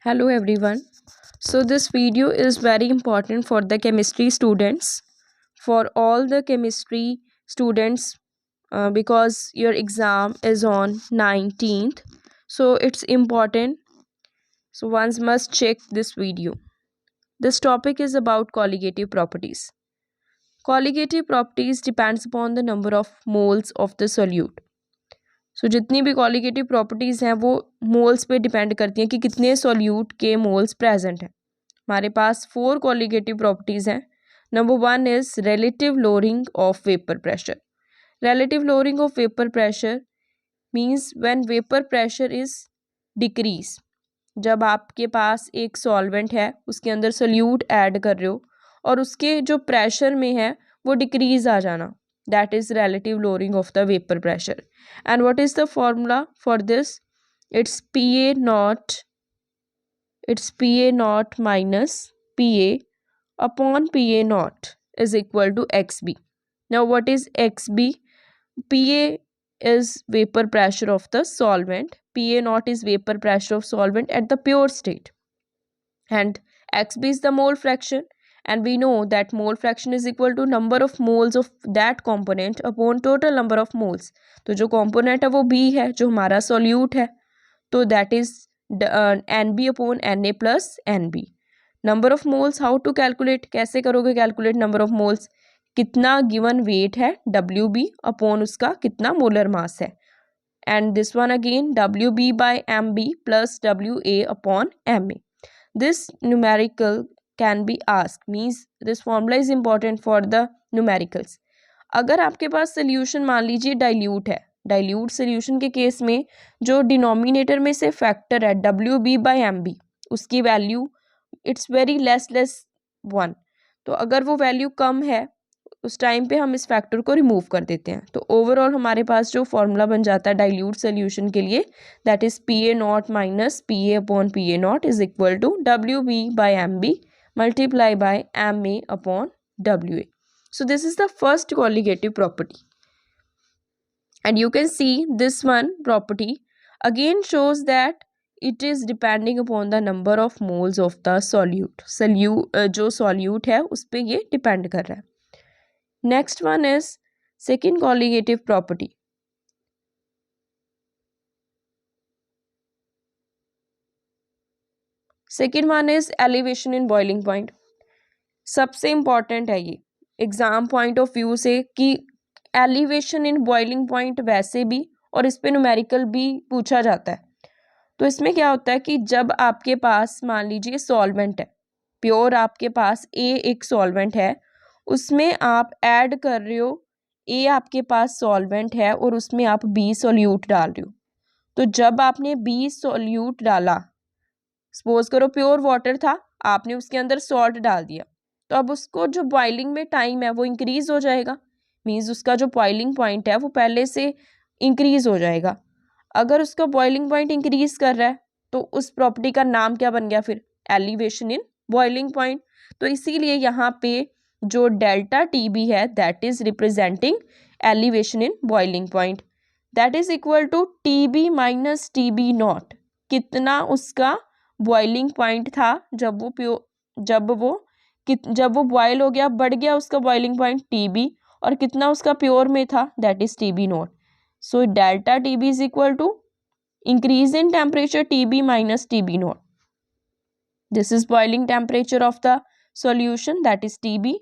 Hello everyone. So this video is very important for the chemistry students, for all the chemistry students because your exam is on 19th. So it's important. So one must check this video. This topic is about colligative properties. Colligative properties depends upon the number of moles of the solute. सो जितनी भी colligative properties हैं वो moles पे depend करती हैं कि कितने solute के मोल्स प्रेजेंट हैं. हमारे पास 4 कॉलिगेटिव प्रॉपर्टीज़ हैं. Number 1 is relative lowering of vapour pressure. Relative lowering of vapour pressure means when vapour pressure is decrease. जब आपके पास एक सॉल्वेंट है, उसके अंदर सोल्यूट ऐड कर रहे हो और उसके जो प्रेशर में है वो डिक्रीज आ जाना, that is relative lowering of the vapor pressure. And what is the formula for this? It's Pa naught minus Pa upon Pa naught is equal to xb. Now what is xb? Pa is vapor pressure of the solvent. Pa naught is vapor pressure of solvent at the pure state, and xb is the mole fraction. And we know that mole fraction is equal to number of moles of that component upon total number of moles. तो जो component है वो B है, जो हमारा solute है, तो that is NB upon Na plus NB. Number of moles how to calculate? कैसे करोगे calculate number of moles? कितना given weight है WB upon उसका कितना molar mass है, and this one again WB by MB plus WA upon MA. This numerical can be asked, means this formula is important for the numericals. अगर आपके पास solution मान लीजिए dilute है, dilute solution के case में जो denominator में से फैक्टर है WB बाई MB, उसकी वैल्यू इट्स वेरी लेस 1. तो अगर वो वैल्यू कम है उस टाइम पे हम इस फैक्टर को रिमूव कर देते हैं. तो ओवरऑल हमारे पास जो फॉर्मूला बन जाता है डाइल्यूट सोल्यूशन के लिए, that is Pa not minus Pa upon Pa not is equal to WB by MB multiply by Ma upon Wa. So this is the first colligative property, and you can see this one property again shows that it is depending upon the number of moles of the solute. जो solute है उस पे ये depend कर रहा है. Next one is second colligative property. Second one is elevation in boiling point. सबसे important है ये एग्ज़ाम पॉइंट ऑफ व्यू से कि एलिवेशन इन बॉइलिंग पॉइंट वैसे भी और इस पे न्यूमेरिकल भी पूछा जाता है. तो इसमें क्या होता है कि जब आपके पास मान लीजिए सॉल्वेंट है प्योर, आपके पास ए एक सॉल्वेंट है, उसमें आप ऐड कर रहे हो, ए आपके पास सॉल्वेंट है और उसमें आप बी सोल्यूट डाल रहे हो. तो जब आपने बी सोल्यूट डाला, सपोज करो प्योर वाटर था, आपने उसके अंदर सॉल्ट डाल दिया, तो अब उसको जो बॉइलिंग में टाइम है वो इंक्रीज हो जाएगा. मीन्स उसका जो बॉइलिंग पॉइंट है वो पहले से इंक्रीज हो जाएगा. अगर उसका बॉइलिंग पॉइंट इंक्रीज कर रहा है तो उस प्रॉपर्टी का नाम क्या बन गया फिर? Elevation in boiling point. तो इसीलिए यहाँ पे जो डेल्टा TB है that is representing elevation in boiling point. That is equal to TB minus TB not. कितना उसका बॉइलिंग पॉइंट था जब वो बॉयल हो गया, बढ़ गया उसका बॉइलिंग पॉइंट TB, और कितना उसका प्योर में था that is TB not. So delta TB is equal to increase in temperature TB minus TB not. This is boiling temperature of the solution that is TB,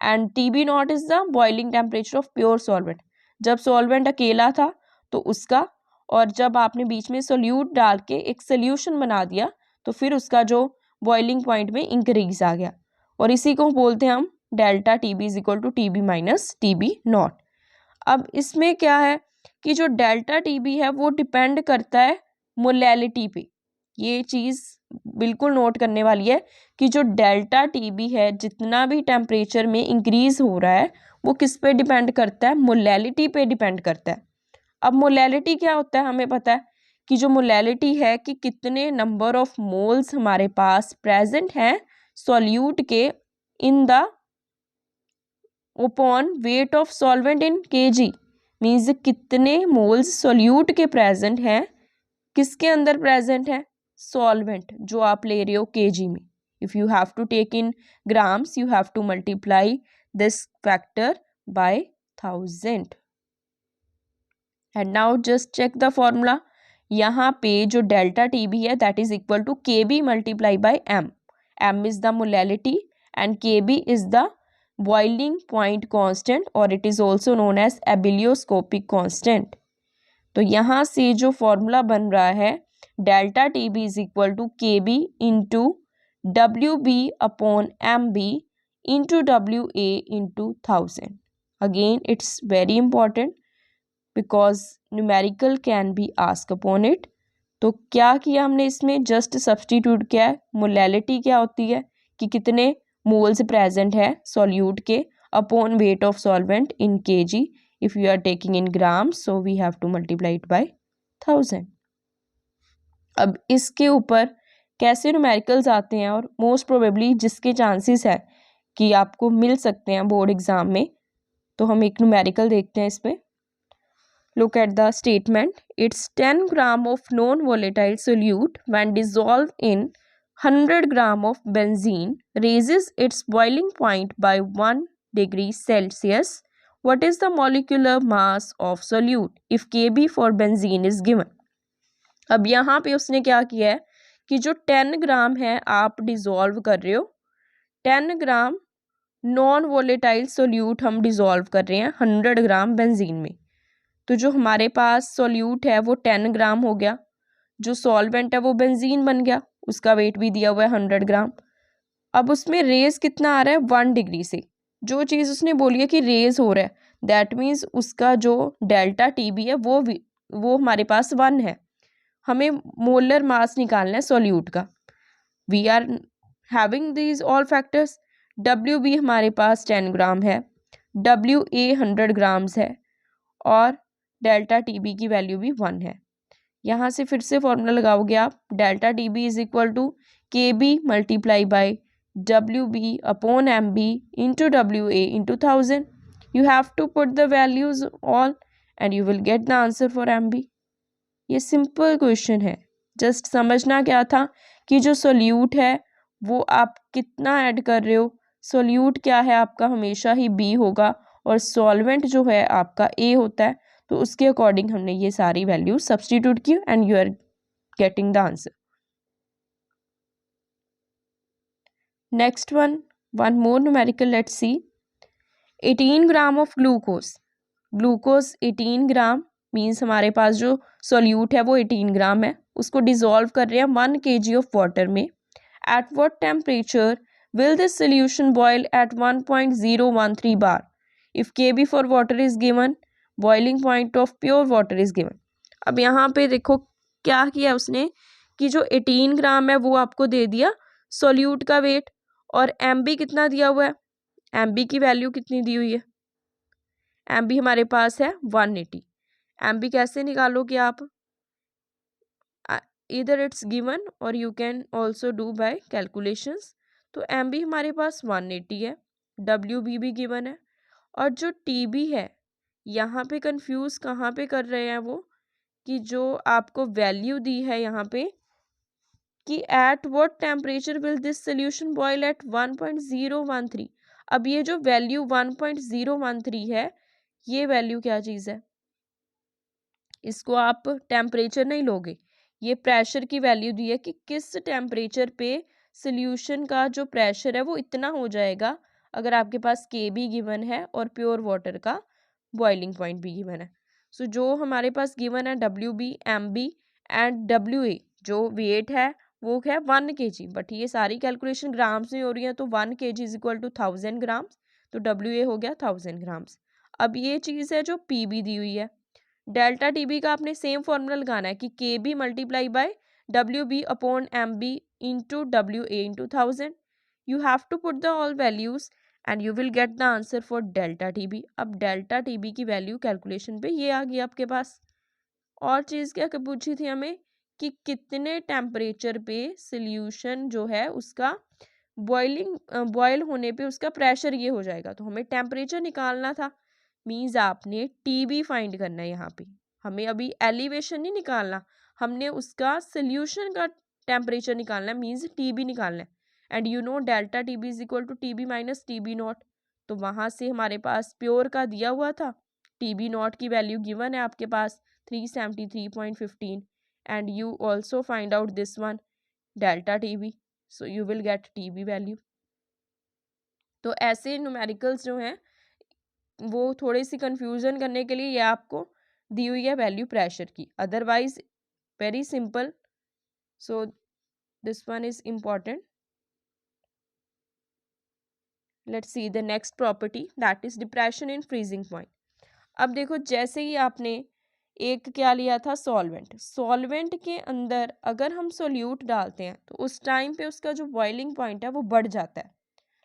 and TB not is the boiling temperature of pure solvent. जब solvent अकेला था तो उसका, और जब आपने बीच में solute डाल के एक सोल्यूशन बना दिया तो फिर उसका जो बॉइलिंग पॉइंट में इंक्रीज आ गया, और इसी को बोलते हैं हम delta TB is equal to TB minus TB not. अब इसमें क्या है कि जो डेल्टा TB है वो डिपेंड करता है मोलैलिटी पे. ये चीज़ बिल्कुल नोट करने वाली है कि जो डेल्टा TB है जितना भी टेम्परेचर में इंक्रीज हो रहा है वो किस पे डिपेंड करता है? मोलैलिटी पे डिपेंड करता है. अब मोलैलिटी क्या होता है? हमें पता है कि जो मोलैलिटी है कि कितने नंबर ऑफ मोल्स हमारे पास प्रेजेंट हैं सॉल्यूट के in the upon weight of solvent in kg. Means कितने मोल्स सॉल्यूट के प्रेजेंट हैं, किसके अंदर प्रेजेंट है? सॉल्वेंट जो आप ले रहे हो केजी में, if you have to take in grams you have to multiply this factor by 1000. And now just check the formula. यहाँ पे जो डेल्टा टी बी है that is equal to K B multiply by M. M is the molality and K B is the boiling point constant और it is also known as ebullioscopic constant. तो यहाँ से जो formula बन रहा है delta T B is equal to K B into W B upon M B into W A into 1000. Again it's very important because numerical can be ask upon it. तो क्या किया हमने इसमें, जस्ट सब्सटीट्यूट किया है. Molality क्या होती है कि कितने मोल्स प्रेजेंट है सॉल्यूट के upon weight of solvent in kg. If you are taking in grams so we have to multiply it by 1000. अब इसके ऊपर कैसे न्यूमेरिकल्स आते हैं और मोस्ट प्रोबेबली जिसके चांसेस है कि आपको मिल सकते हैं बोर्ड एग्जाम में, तो हम एक न्यूमेरिकल देखते हैं इस पर. Look at the statement. It's 10 gram of non-volatile solute when dissolved in 100 gram of benzene raises its boiling point by 1 degree Celsius. What is the molecular mass of solute if Kb for benzene is given? अब यहाँ पे उसने क्या किया है कि जो 10 ग्राम है आप डिज़ोल्व कर रहे हो, 10 ग्राम नॉन वोलेटाइल सोल्यूट हम डिज़ोल्व कर रहे हैं 100 ग्राम बेंजीन में. तो जो हमारे पास सोल्यूट है वो 10 ग्राम हो गया, जो सॉल्वेंट है वो बेंजीन बन गया, उसका वेट भी दिया हुआ है 100 ग्राम. अब उसमें रेज कितना आ रहा है 1 डिग्री से. जो चीज़ उसने बोली है कि रेज हो रहा है दैट मीन्स उसका जो डेल्टा टी बी है वो हमारे पास 1 है. हमें मोलर मास निकालना है सोल्यूट का. We are having these all factors. W B हमारे पास 10 ग्राम है, डब्ल्यू ए 100 ग्राम्स है और डेल्टा टी बी की वैल्यू भी 1 है. यहाँ से फिर से फॉर्मूला लगाओगे आप. Delta T B is equal to K B multiply by W B upon M B into W A into 1000. You have to put the values all and you will get the answer for M B. ये simple question है. Just समझना क्या था कि जो solute है वो आप कितना ऐड कर रहे हो. सोल्यूट क्या है आपका हमेशा ही बी होगा और सॉल्वेंट जो है आपका ए होता है. तो उसके अकॉर्डिंग हमने ये सारी वैल्यू सब्सटीट्यूट की and you are getting the answer. Next one more numerical let's see. 18 gram of glucose. Glucose 18 gram means हमारे पास जो सोल्यूट है वो 18 ग्राम है. उसको डिजोल्व कर रहे हैं 1 kg ऑफ वाटर में. At what temperature will this solution boil at 1.013 bar if Kb for water is given, boiling point of pure water is given. अब यहाँ पे देखो क्या किया उसने कि जो 18 ग्राम है वो आपको दे दिया सोल्यूट का वेट और एम बी कितना दिया हुआ है. एम बी की वैल्यू कितनी दी हुई है, एम बी हमारे पास है 180. एम बी कैसे निकालोगे आप, इधर इट्स गिवन और you can also do by calculations. तो एम बी हमारे पास 180 है, डब्ल्यू बी भी गिवन है और जो टी बी है यहाँ पे कंफ्यूज कहाँ पे कर रहे हैं वो कि जो आपको वैल्यू दी है यहाँ पे कि at what temperature will this solution boil at 1.013. अब ये जो वैल्यू 1.013 है ये वैल्यू क्या चीज़ है, इसको आप टेम्परेचर नहीं लोगे, ये प्रेशर की वैल्यू दी है कि किस टेम्परेचर पे सोल्यूशन का जो प्रेशर है वो इतना हो जाएगा अगर आपके पास के बी गिवन है और प्योर वाटर का बॉइलिंग पॉइंट भी गिवन है. सो जो हमारे पास गिवन है W B M B and W A जो वेट है वो है 1 kg. बट ये सारी कैलकुलेशन ग्राम्स में हो रही है तो 1 kg is equal to 1000 grams. तो डब्ल्यू ए हो गया 1000 ग्राम्स. अब ये चीज़ है जो पी बी दी हुई है. डेल्टा टी बी का आपने सेम फॉर्मूला लगाना है कि K B multiply by W B upon M B into W A into 1000. You have to put the all values and you will get the answer for delta T B. अब delta T B की value calculation पे ये आ गई आपके पास. और चीज़ क्या पूछी थी हमें कि कितने टेम्परेचर पे सोल्यूशन जो है उसका बॉयल होने पे उसका प्रेशर ये हो जाएगा. तो हमें टेम्परेचर निकालना था. मीन्स आपने टी बी फाइंड करना है. यहाँ पे हमें अभी एलिवेशन नहीं निकालना, हमने उसका सोल्यूशन का टेम्परेचर निकालना है, मीन्स TB निकालना है। And you know delta TB is equal to TB minus TB nought. तो वहाँ से हमारे पास प्योर का दिया हुआ था, TB नॉट की वैल्यू गिवन है आपके पास 373.15 and you also find out this one delta TB, so you will gate TB value. तो ऐसे न्यूमेरिकल्स जो हैं वो थोड़ी सी कंफ्यूजन करने के लिए ये आपको दी हुई है वैल्यू प्रेशर की, otherwise very simple. So this one is important. Let's see the next property that is depression in freezing point. अब देखो जैसे ही आपने एक क्या लिया था सॉल्वेंट, सॉल्वेंट के अंदर अगर हम सोल्यूट डालते हैं तो उस टाइम पे उसका जो बॉइलिंग पॉइंट है वो बढ़ जाता है।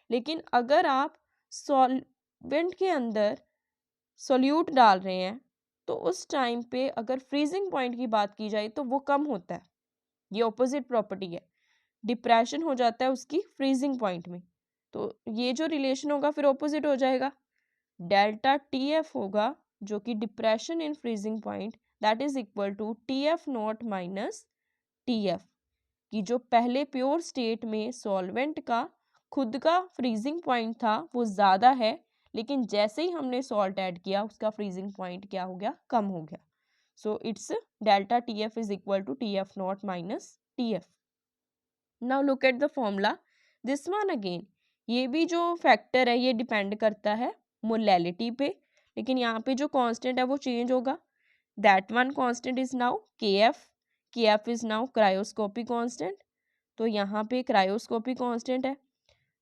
लेकिन अगर आप सॉल्वेंट के अंदर सोल्यूट डाल रहे हैं तो उस टाइम पे अगर फ्रीजिंग पॉइंट की बात की जाए तो वो कम होता है। ये ऑपोजिट प्रॉपर्टी है, डिप्रेशन हो जाता है उसकी फ्रीजिंग पॉइंट में। तो ये जो रिलेशन होगा फिर ऑपोजिट हो जाएगा, डेल्टा TF होगा जो कि depression in freezing point that is equal to TF nought minus TF, कि जो पहले प्योर स्टेट में सॉल्वेंट का खुद का फ्रीजिंग पॉइंट था वो ज़्यादा है, लेकिन जैसे ही हमने सॉल्ट ऐड किया उसका फ्रीजिंग पॉइंट क्या हो गया, कम हो गया। So it's delta TF is equal to TF nought minus TF। Now look at the formula, this one again, ये भी जो फैक्टर है ये डिपेंड करता है मोलैलिटी पे, लेकिन यहाँ पे जो कांस्टेंट है वो चेंज होगा। That one constant is now KF, KF is now cryoscopic constant, तो यहाँ पे क्रायोस्कोपिक कांस्टेंट है।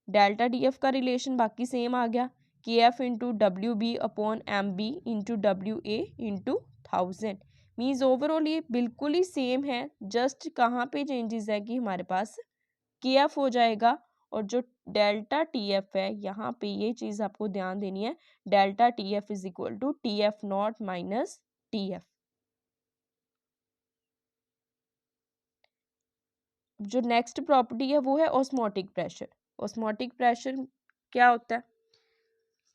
डेल्टा TF का रिलेशन बाकी सेम आ गया, KF into WB upon MB into WA into 1000, means overall ये बिल्कुल ही सेम है, जस्ट कहाँ पे चेंजेस है कि हमारे पास KF हो जाएगा, और जो डेल्टा TF है यहाँ पे ये चीज़ आपको ध्यान देनी है, delta TF is equal to TF nought minus TF। जो नेक्स्ट प्रॉपर्टी है वो है ऑस्मोटिक प्रेशर। ऑस्मोटिक प्रेशर क्या होता है,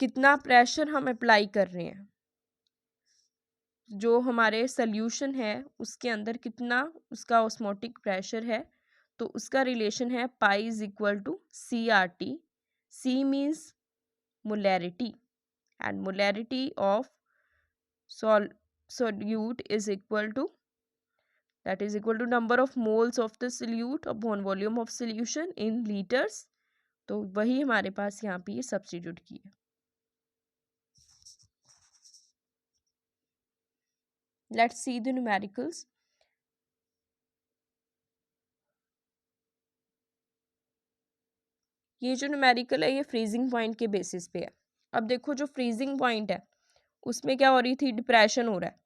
कितना प्रेशर हम अप्लाई कर रहे हैं, जो हमारे सल्यूशन है उसके अंदर कितना उसका ऑस्मोटिक प्रेशर है, तो उसका रिलेशन है pi is equal to CRT। C means molarity and molarity of solute is equal to, that is equal to number of moles of the solute upon volume of solution in liters। तो वही हमारे पास यहाँ पे ये substitute की है। Let's see the numericals. ये जो न्यूमेरिकल है ये फ्रीजिंग पॉइंट के बेसिस पे है। अब देखो जो फ्रीजिंग पॉइंट है उसमें क्या हो रही थी, डिप्रेशन हो रहा है,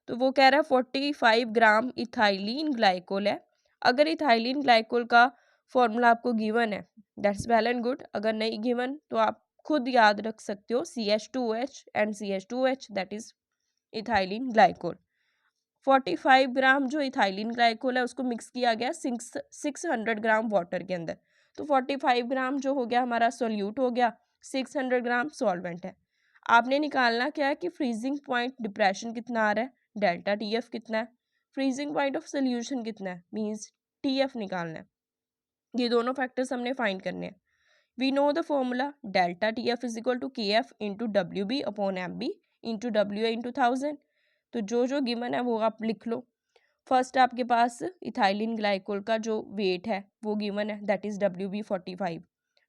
तो वो कह रहा है 45 ग्राम इथाइलिन ग्लाइकोल है। अगर इथाइलिन ग्लाइकोल का फॉर्मूला आपको गिवन है दैट्स वेल एंड गुड, अगर नहीं गिवन तो आप खुद याद रख सकते हो CH2H and CH2H that is ethylene glycol. 45 ग्राम जो इथाइलिन ग्लाइकोल है उसको मिक्स किया गया 600 ग्राम वाटर के अंदर, तो 45 ग्राम जो हो गया हमारा सोल्यूट हो गया, 600 ग्राम सॉल्वेंट है। आपने निकालना क्या है कि फ्रीजिंग पॉइंट डिप्रेशन कितना आ रहा है, डेल्टा TF कितना है, फ्रीजिंग पॉइंट ऑफ सोल्यूशन कितना है मीन्स TF निकालना है। ये दोनों फैक्टर्स हमने फाइंड करने हैं। We know the formula delta TF is equal to KF into WB upon MB into WA into 1000। तो जो गिवन है वो आप लिख लो। फर्स्ट आपके पास इथाइलिन ग्लाइकोल का जो वेट है वो गिवन है that is WB 45,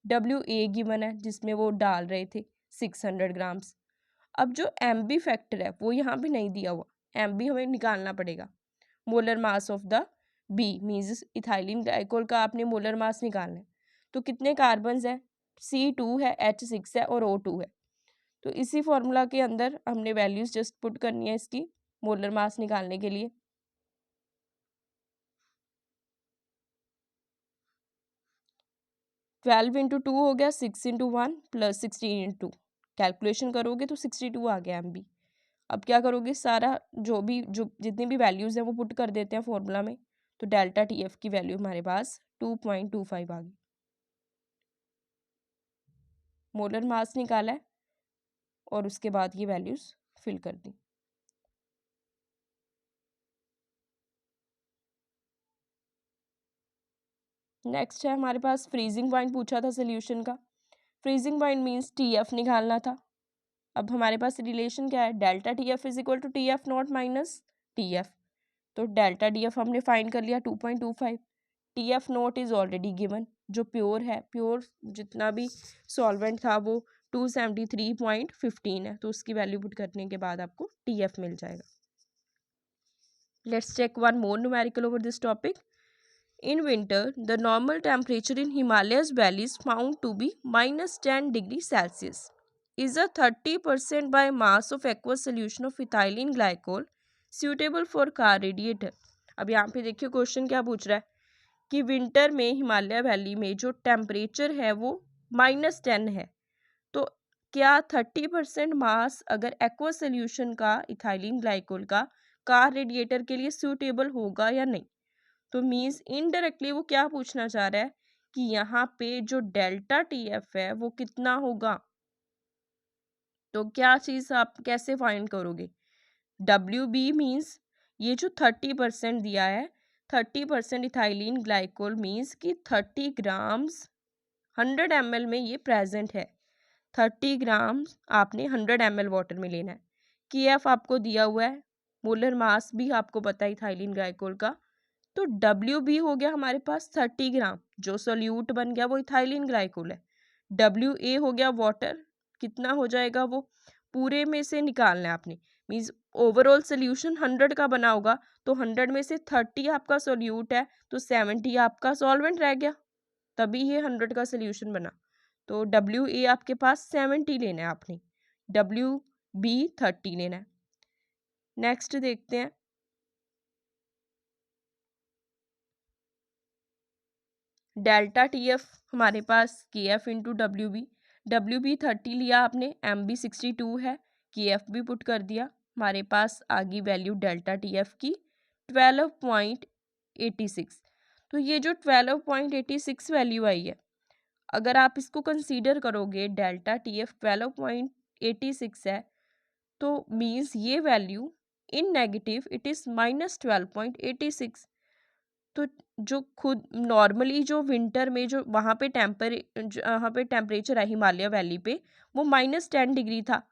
WA given है जिसमें वो डाल रहे थे 600 ग्राम्स। अब जो MB फैक्टर है वो यहाँ पे नहीं दिया हुआ, MB हमें निकालना पड़ेगा, molar mass of the B means ethylene glycol का आपने मोलर मास निकालना है। तो कितने कार्बन्स है, C2 है, H6 है और O2 है। तो इसी फॉर्मूला के अंदर हमने वैल्यूज जस्ट पुट करनी है इसकी मोलर मास निकालने के लिए। 12 इंटू 2 हो गया 6 इंटू 1 प्लस 16 इंटू, कैलकुलेशन करोगे तो 62 आ गया MB। अब क्या करोगे, सारा जो जितनी भी वैल्यूज़ हैं वो पुट कर देते हैं फॉर्मूला में, तो डेल्टा TF की वैल्यू हमारे पास 2.25 आ गई। मोलर मास निकाला है और उसके बाद ये वैल्यूज़ फिल कर दी। नेक्स्ट है हमारे पास फ्रीजिंग पॉइंट पूछा था सोल्यूशन का। फ्रीजिंग पॉइंट मीन्स TF निकालना था। अब हमारे पास रिलेशन क्या है, delta TF is equal to TF nought minus TF। तो डेल्टा DF हमने फाइंड कर लिया 2.25। TF nought is already given, जो प्योर है, प्योर जितना भी सॉल्वेंट था वो 273.15 है, तो उसकी वैल्यू पुट करने के बाद आपको TF मिल जाएगा। Let's check one more numerical over this topic. In winter, the normal temperature in Himalayas valley is found to be minus 10 degrees Celsius. Is a 30% by mass of aqueous solution of ethylene glycol suitable for car radiator? अब यहाँ पे देखिए question क्या पूछ रहा है कि winter में हिमालय वैली में जो टेम्परेचर है वो -10 है, तो क्या 30% मास अगर एक्वस सोल्यूशन का इथाइलिन ग्लाइकोल का कार रेडिएटर के लिए सूटेबल होगा या नहीं। तो मीन्स इनडायरेक्टली वो क्या पूछना चाह रहा है कि यहाँ पे जो डेल्टा TF है वो कितना होगा। तो क्या चीज़ आप कैसे फाइंड करोगे, WB मीन्स ये जो 30% दिया है, 30% इथाइलिन ग्लाइकोल मीन्स कि 30 ग्राम्स 100 ml में ये प्रेजेंट है। 30 ग्राम्स आपने 100 ml वाटर में लेना है। KF आपको दिया हुआ है, मोलर मास भी आपको पता है इथाइलिन ग्लाइकोल का। तो WB हो गया हमारे पास 30 ग्राम, जो सोल्यूट बन गया वो इथाइलिन ग्लाइकोल है। WA हो गया वाटर, कितना हो जाएगा वो पूरे में से निकालना है आपने, मीन्स ओवरऑल सोल्यूशन 100 का बना होगा, तो 100 में से 30 आपका सोल्यूट है, तो 70 आपका सॉल्वेंट रह गया, तभी ये 100 का सोल्यूशन बना। तो WA आपके पास 70 लेना है आपने, WB 30 लेना है। नेक्स्ट देखते हैं, डेल्टा TF हमारे पास KF इंटू WB 30 लिया आपने, MB 62 है, KF भी पुट कर दिया, हमारे पास आ गई वैल्यू डेल्टा TF की 12.86। तो ये जो 12.86 वैल्यू आई है, अगर आप इसको कंसीडर करोगे डेल्टा TF 12.86 है, तो मीन्स ये value in negative it is -12.86। तो जो खुद नॉर्मली जो विंटर में जो वहाँ पे टेम्परेचर है हिमालय वैली पे वो -10 डिग्री था,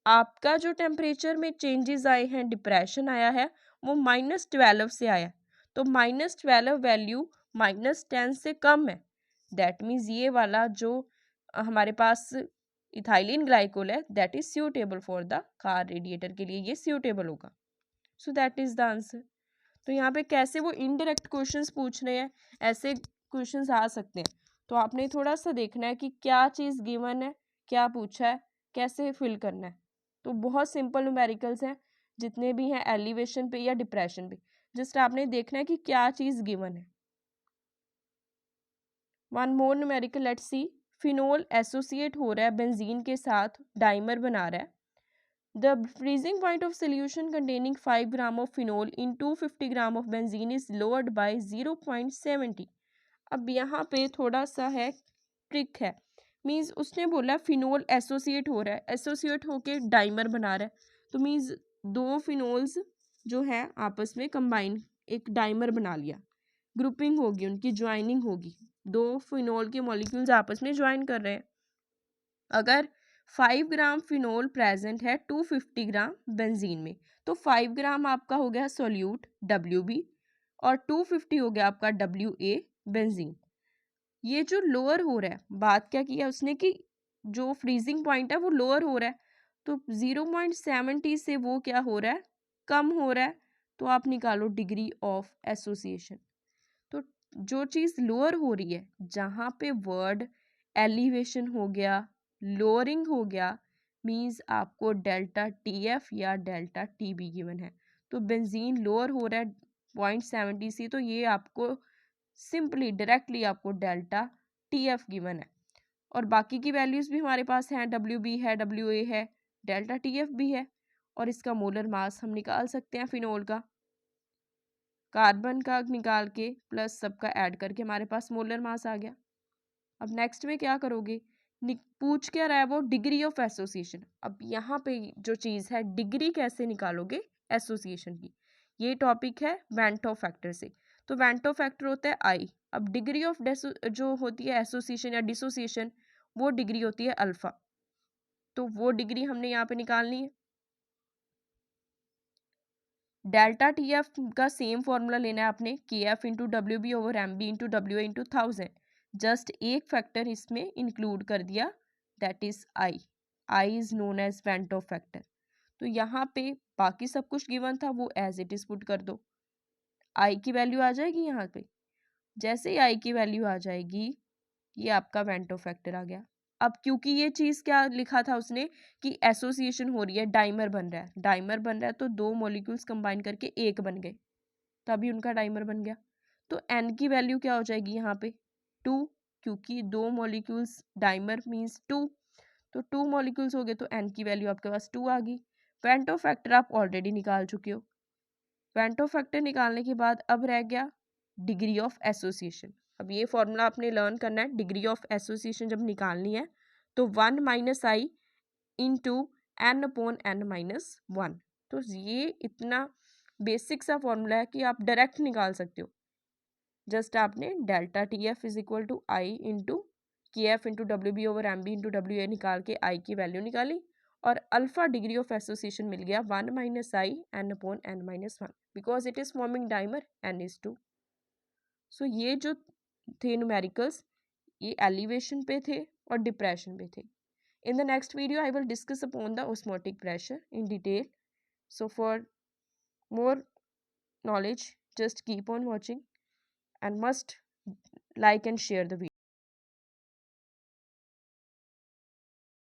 आपका जो टेम्परेचर में चेंजेस आए हैं, डिप्रेशन आया है, वो -12 से आया, तो -12 वैल्यू -10 से कम है। दैट मीन्स ये वाला जो हमारे पास इथाइलिन ग्लाइकोल है that is suitable for the car radiator के लिए, ये सूटेबल होगा। So that is the answer. तो यहाँ पे कैसे वो इनडायरेक्ट क्वेश्चंस पूछ रहे हैं, ऐसे क्वेश्चंस आ सकते हैं, तो आपने थोड़ा सा देखना है कि क्या चीज़ गिवन है, क्या पूछा है, कैसे फिल करना है। तो बहुत सिंपल न्यूमेरिकल्स हैं जितने भी हैं एलिवेशन पे या डिप्रेशन पे, जस्ट आपने देखना है कि क्या चीज़ गिवन है। One more numerical let's C. Phenol associate हो रहा है बेंजीन के साथ, डाइमर बना रहा है। The freezing point of solution containing 5 gram of phenol in 250 gram of benzene is lowered by 0.70। अब यहाँ पे थोड़ा सा है ट्रिक है, मीन्स उसने बोला फिनोल एसोसिएट हो रहा है, एसोसिएट होके डाइमर बना रहा है, तो मीन्स दो फिनोल्स जो है आपस में कंबाइन एक डाइमर बना लिया, ग्रुपिंग होगी, उनकी ज्वाइनिंग होगी, दो फिनोल के मॉलिक्यूल्स आपस में ज्वाइन कर रहे हैं। अगर 5 ग्राम फिनोल प्रेजेंट है 250 ग्राम बेंजीन में, तो 5 ग्राम आपका हो गया सोल्यूट WB और 250 हो गया आपका WA बेंजीन। ये जो लोअर हो रहा है, बात क्या किया उसने कि जो फ्रीजिंग पॉइंट है वो लोअर हो रहा है, तो 0.70 से वो क्या हो रहा है, कम हो रहा है, तो आप निकालो डिग्री ऑफ एसोसिएशन। तो जो चीज़ लोअर हो रही है, जहाँ पे वर्ड एलिवेशन हो गया, लोअरिंग हो गया, मीन्स आपको डेल्टा TF या डेल्टा TB गिवन है। तो बेंजीन लोअर हो रहा है 0.70 से, तो ये आपको सिंपली डायरेक्टली आपको डेल्टा TF गिवन है। और बाकी की वैल्यूज़ भी हमारे पास हैं, WB है, WA है, डेल्टा TF भी है, और इसका मोलर मास हम निकाल सकते हैं फिनोल का, कार्बन का निकाल के प्लस सबका ऐड करके हमारे पास मोलर मास आ गया। अब नेक्स्ट में क्या करोगे, पूछ क्या रहा है वो, डिग्री ऑफ एसोसिएशन। अब यहाँ पे जो चीज़ है डिग्री कैसे निकालोगे एसोसिएशन की, ये टॉपिक है वेंटो फैक्टर से। तो वेंटो फैक्टर होता है I, अब डिग्री ऑफ जो होती है एसोसिएशन या डिसोसिएशन, वो डिग्री होती है अल्फा, तो वो डिग्री हमने यहाँ पे निकालनी है। डेल्टा टी एफ का सेम फॉर्मूला लेना है आपने, K F into W B over M B into W A into 1000, just एक फैक्टर इसमें इंक्लूड कर दिया, that is I. I is known as van't Hoff factor. तो यहाँ पे बाकी सब कुछ गिवन था वो एज इट इज पुट कर दो, आई की वैल्यू आ जाएगी यहाँ पे। जैसे ही आई की वैल्यू आ जाएगी, ये आपका वेंट ऑफ फैक्टर आ गया। अब क्योंकि ये चीज़ क्या लिखा था उसने कि एसोसिएशन हो रही है, डाइमर बन रहा है, डाइमर बन रहा है तो दो मॉलिक्यूल्स कंबाइन करके एक बन गए, तभी उनका डाइमर बन गया। तो एन की वैल्यू क्या हो जाएगी यहाँ पे 2, क्योंकि दो मॉलिक्यूल्स, डाइमर मीन्स 2, तो 2 मॉलिक्यूल्स हो गए तो एन की वैल्यू आपके पास 2 आ गई। वेंट ऑफ फैक्टर आप ऑलरेडी निकाल चुके हो। वेंट ऑफ फैक्टर निकालने के बाद अब रह गया डिग्री ऑफ एसोसिएशन। अब ये फॉर्मूला आपने लर्न करना है, डिग्री ऑफ एसोसिएशन जब निकालनी है तो 1 minus I into N upon N minus 1। तो ये इतना बेसिक सा फॉर्मूला है कि आप डायरेक्ट निकाल सकते हो। जस्ट आपने delta T F is equal to I into K F into W B over M B into W A निकाल के आई की वैल्यू निकाली, और अल्फा डिग्री ऑफ एसोसिएशन मिल गया 1 minus I N upon N minus 1, because it is forming dimer N is 2। So ये जो थे न्यूमेरिकल्स, ये एलिवेशन पे थे और डिप्रेशन पे थे। In the next video, I will discuss upon the osmotic pressure in detail. So for more knowledge, just keep on watching and must like and share the video.